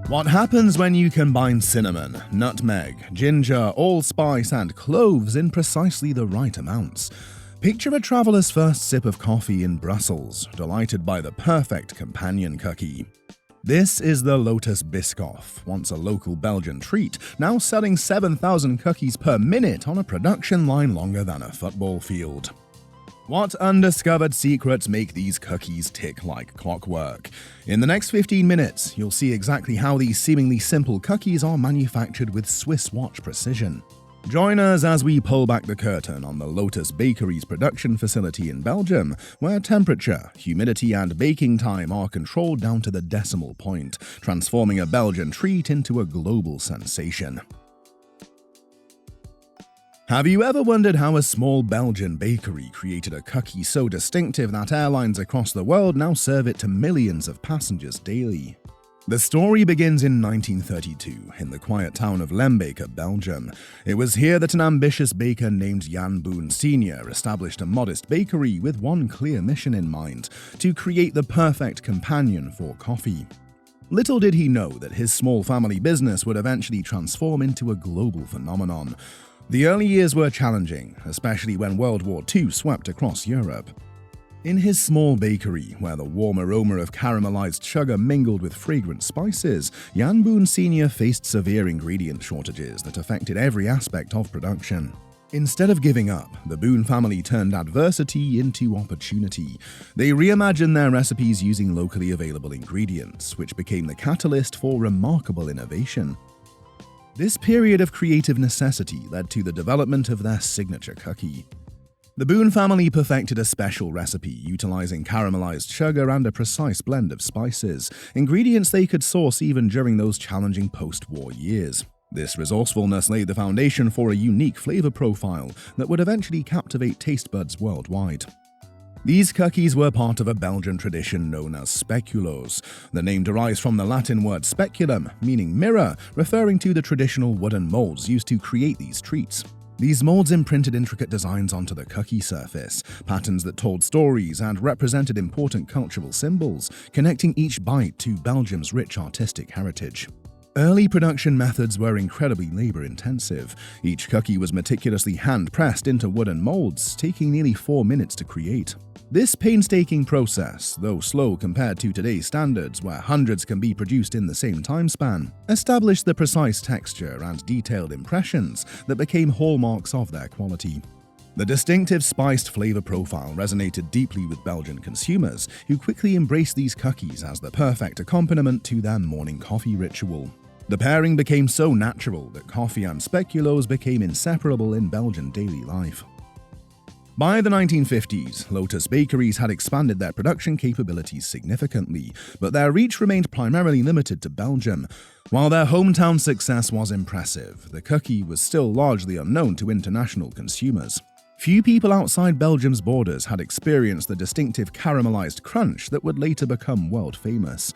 What happens when you combine cinnamon, nutmeg, ginger, allspice, and cloves in precisely the right amounts? Picture a traveler's first sip of coffee in Brussels, delighted by the perfect companion cookie. This is the Lotus Biscoff, once a local Belgian treat, now selling 7,000 cookies per minute on a production line longer than a football field. What undiscovered secrets make these cookies tick like clockwork? In the next 15 minutes, you'll see exactly how these seemingly simple cookies are manufactured with Swiss watch precision. Join us as we pull back the curtain on the Lotus Bakeries production facility in Belgium, where temperature, humidity, and baking time are controlled down to the decimal point, transforming a Belgian treat into a global sensation. Have you ever wondered how a small Belgian bakery created a cookie so distinctive that airlines across the world now serve it to millions of passengers daily? The story begins in 1932 in the quiet town of Lembeek, Belgium. It was here that an ambitious baker named Jan Boon Sr. established a modest bakery with one clear mission in mind: to create the perfect companion for coffee. Little did he know that his small family business would eventually transform into a global phenomenon. The early years were challenging, especially when World War II swept across Europe. In his small bakery, where the warm aroma of caramelized sugar mingled with fragrant spices, Jan Boon Sr. faced severe ingredient shortages that affected every aspect of production. Instead of giving up, the Boon family turned adversity into opportunity. They reimagined their recipes using locally available ingredients, which became the catalyst for remarkable innovation. This period of creative necessity led to the development of their signature cookie. The Boon family perfected a special recipe utilizing caramelized sugar and a precise blend of spices, ingredients they could source even during those challenging post-war years. This resourcefulness laid the foundation for a unique flavor profile that would eventually captivate taste buds worldwide. These cookies were part of a Belgian tradition known as Speculoos. The name derives from the Latin word speculum, meaning mirror, referring to the traditional wooden molds used to create these treats. These molds imprinted intricate designs onto the cookie surface, patterns that told stories and represented important cultural symbols, connecting each bite to Belgium's rich artistic heritage. Early production methods were incredibly labor-intensive. Each cookie was meticulously hand-pressed into wooden molds, taking nearly 4 minutes to create. This painstaking process, though slow compared to today's standards where hundreds can be produced in the same time span, established the precise texture and detailed impressions that became hallmarks of their quality. The distinctive spiced flavor profile resonated deeply with Belgian consumers, who quickly embraced these cookies as the perfect accompaniment to their morning coffee ritual. The pairing became so natural that coffee and speculoos became inseparable in Belgian daily life. By the 1950s, Lotus Bakeries had expanded their production capabilities significantly, but their reach remained primarily limited to Belgium. While their hometown success was impressive, the cookie was still largely unknown to international consumers. Few people outside Belgium's borders had experienced the distinctive caramelized crunch that would later become world famous.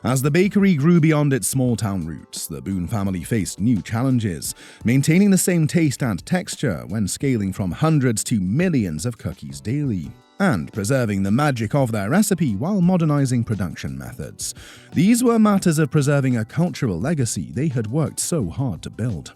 As the bakery grew beyond its small-town roots, the Boon family faced new challenges, maintaining the same taste and texture when scaling from hundreds to millions of cookies daily, and preserving the magic of their recipe while modernizing production methods. These were matters of preserving a cultural legacy they had worked so hard to build.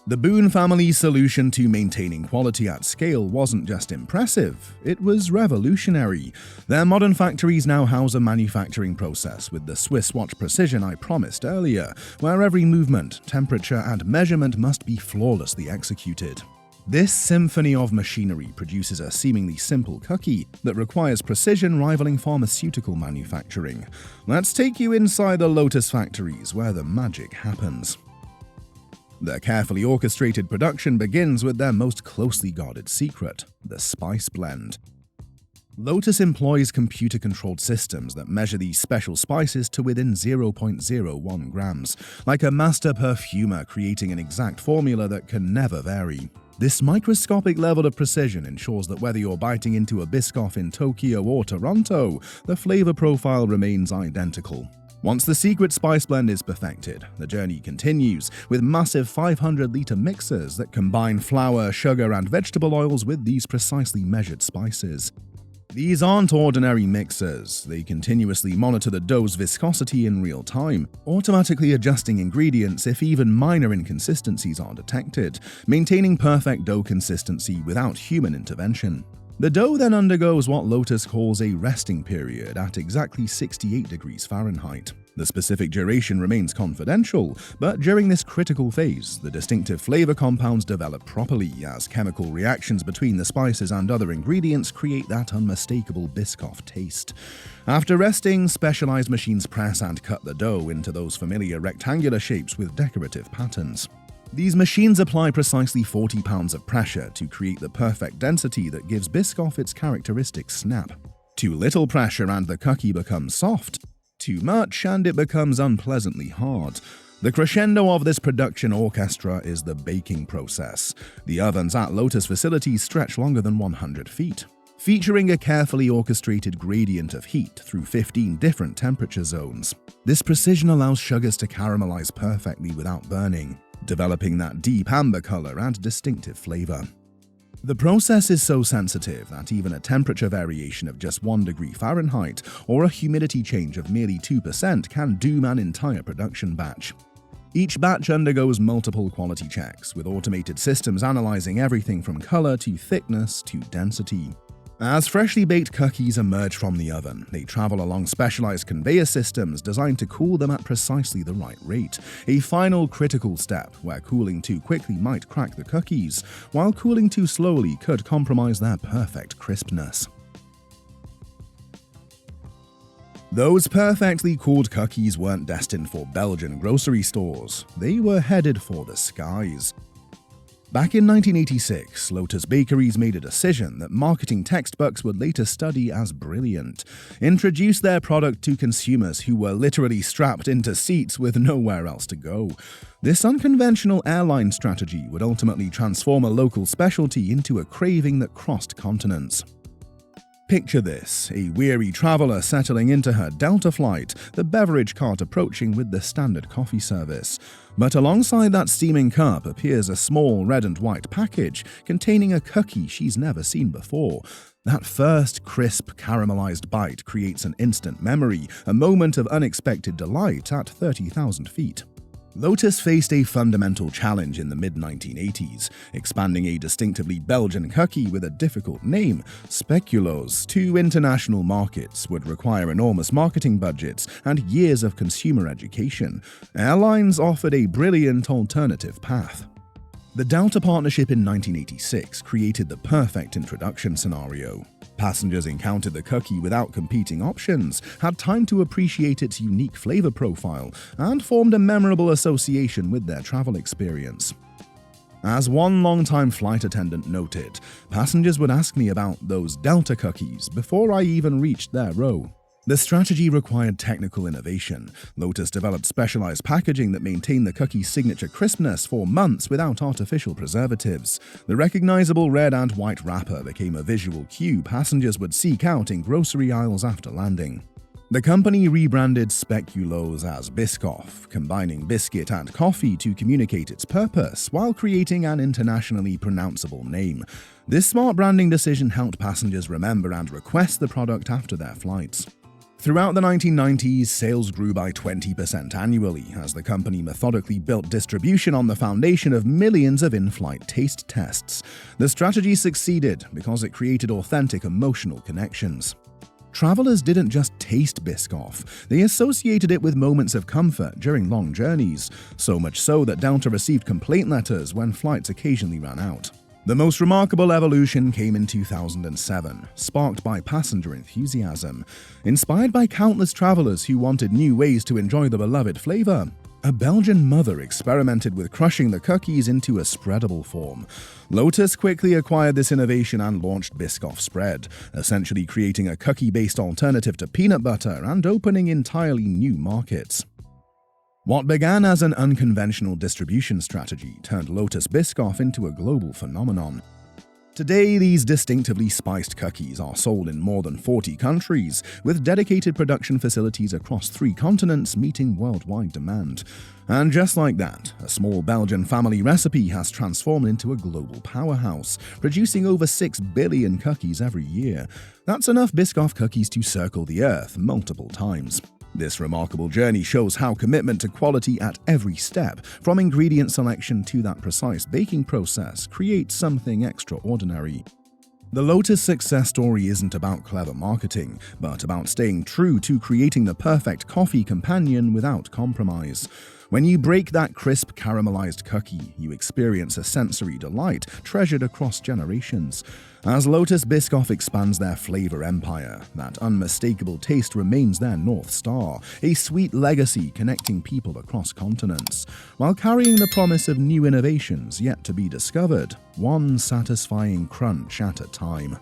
The Boon family's solution to maintaining quality at scale wasn't just impressive, it was revolutionary. Their modern factories now house a manufacturing process with the Swiss watch precision I promised earlier, where every movement, temperature, and measurement must be flawlessly executed. This symphony of machinery produces a seemingly simple cookie that requires precision rivaling pharmaceutical manufacturing. Let's take you inside the Lotus factories where the magic happens. Their carefully orchestrated production begins with their most closely guarded secret, the spice blend. Lotus employs computer-controlled systems that measure these special spices to within 0.01 grams, like a master perfumer creating an exact formula that can never vary. This microscopic level of precision ensures that whether you're biting into a Biscoff in Tokyo or Toronto, the flavor profile remains identical. Once the secret spice blend is perfected, the journey continues with massive 500-liter mixers that combine flour, sugar, and vegetable oils with these precisely measured spices. These aren't ordinary mixers. They continuously monitor the dough's viscosity in real time, automatically adjusting ingredients if even minor inconsistencies are detected, maintaining perfect dough consistency without human intervention. The dough then undergoes what Lotus calls a resting period at exactly 68 degrees Fahrenheit. The specific duration remains confidential, but during this critical phase, the distinctive flavor compounds develop properly as chemical reactions between the spices and other ingredients create that unmistakable Biscoff taste. After resting, specialized machines press and cut the dough into those familiar rectangular shapes with decorative patterns. These machines apply precisely 40 pounds of pressure to create the perfect density that gives Biscoff its characteristic snap. Too little pressure and the cookie becomes soft. Too much and it becomes unpleasantly hard. The crescendo of this production orchestra is the baking process. The ovens at Lotus facilities stretch longer than 100 feet, featuring a carefully orchestrated gradient of heat through 15 different temperature zones. This precision allows sugars to caramelize perfectly without burning, developing that deep amber color and distinctive flavor. The process is so sensitive that even a temperature variation of just 1 degree Fahrenheit or a humidity change of merely 2% can doom an entire production batch. Each batch undergoes multiple quality checks, with automated systems analyzing everything from color to thickness to density. As freshly baked cookies emerge from the oven, they travel along specialized conveyor systems designed to cool them at precisely the right rate, a final critical step where cooling too quickly might crack the cookies, while cooling too slowly could compromise their perfect crispness. Those perfectly cooled cookies weren't destined for Belgian grocery stores, they were headed for the skies. Back in 1986, Lotus Bakeries made a decision that marketing textbooks would later study as brilliant: introduce their product to consumers who were literally strapped into seats with nowhere else to go. This unconventional airline strategy would ultimately transform a local specialty into a craving that crossed continents. Picture this: a weary traveler settling into her Delta flight, the beverage cart approaching with the standard coffee service. But alongside that steaming cup appears a small red and white package containing a cookie she's never seen before. That first crisp, caramelized bite creates an instant memory, a moment of unexpected delight at 30,000 feet. Lotus faced a fundamental challenge in the mid-1980s, expanding a distinctively Belgian cookie with a difficult name, Speculoos, to international markets would require enormous marketing budgets and years of consumer education. Airlines offered a brilliant alternative path. The Delta partnership in 1986 created the perfect introduction scenario. Passengers encountered the cookie without competing options, had time to appreciate its unique flavor profile, and formed a memorable association with their travel experience. As one longtime flight attendant noted, passengers would ask me about those Delta cookies before I even reached their row. The strategy required technical innovation. Lotus developed specialized packaging that maintained the cookie's signature crispness for months without artificial preservatives. The recognizable red and white wrapper became a visual cue passengers would seek out in grocery aisles after landing. The company rebranded Speculoos as Biscoff, combining biscuit and coffee to communicate its purpose while creating an internationally pronounceable name. This smart branding decision helped passengers remember and request the product after their flights. Throughout the 1990s, sales grew by 20% annually as the company methodically built distribution on the foundation of millions of in-flight taste tests. The strategy succeeded because it created authentic emotional connections. Travelers didn't just taste Biscoff, they associated it with moments of comfort during long journeys, so much so that Delta received complaint letters when flights occasionally ran out. The most remarkable evolution came in 2007, sparked by passenger enthusiasm. Inspired by countless travelers who wanted new ways to enjoy the beloved flavor, a Belgian mother experimented with crushing the cookies into a spreadable form. Lotus quickly acquired this innovation and launched Biscoff Spread, essentially creating a cookie-based alternative to peanut butter and opening entirely new markets. What began as an unconventional distribution strategy turned Lotus Biscoff into a global phenomenon. Today, these distinctively spiced cookies are sold in more than 40 countries, with dedicated production facilities across 3 continents meeting worldwide demand. And just like that, a small Belgian family recipe has transformed into a global powerhouse, producing over 6 billion cookies every year. That's enough Biscoff cookies to circle the earth multiple times. This remarkable journey shows how commitment to quality at every step, from ingredient selection to that precise baking process, creates something extraordinary. The Lotus success story isn't about clever marketing, but about staying true to creating the perfect coffee companion without compromise. When you break that crisp caramelized cookie, you experience a sensory delight treasured across generations. As Lotus Biscoff expands their flavor empire, that unmistakable taste remains their North Star, a sweet legacy connecting people across continents, while carrying the promise of new innovations yet to be discovered, one satisfying crunch at a time.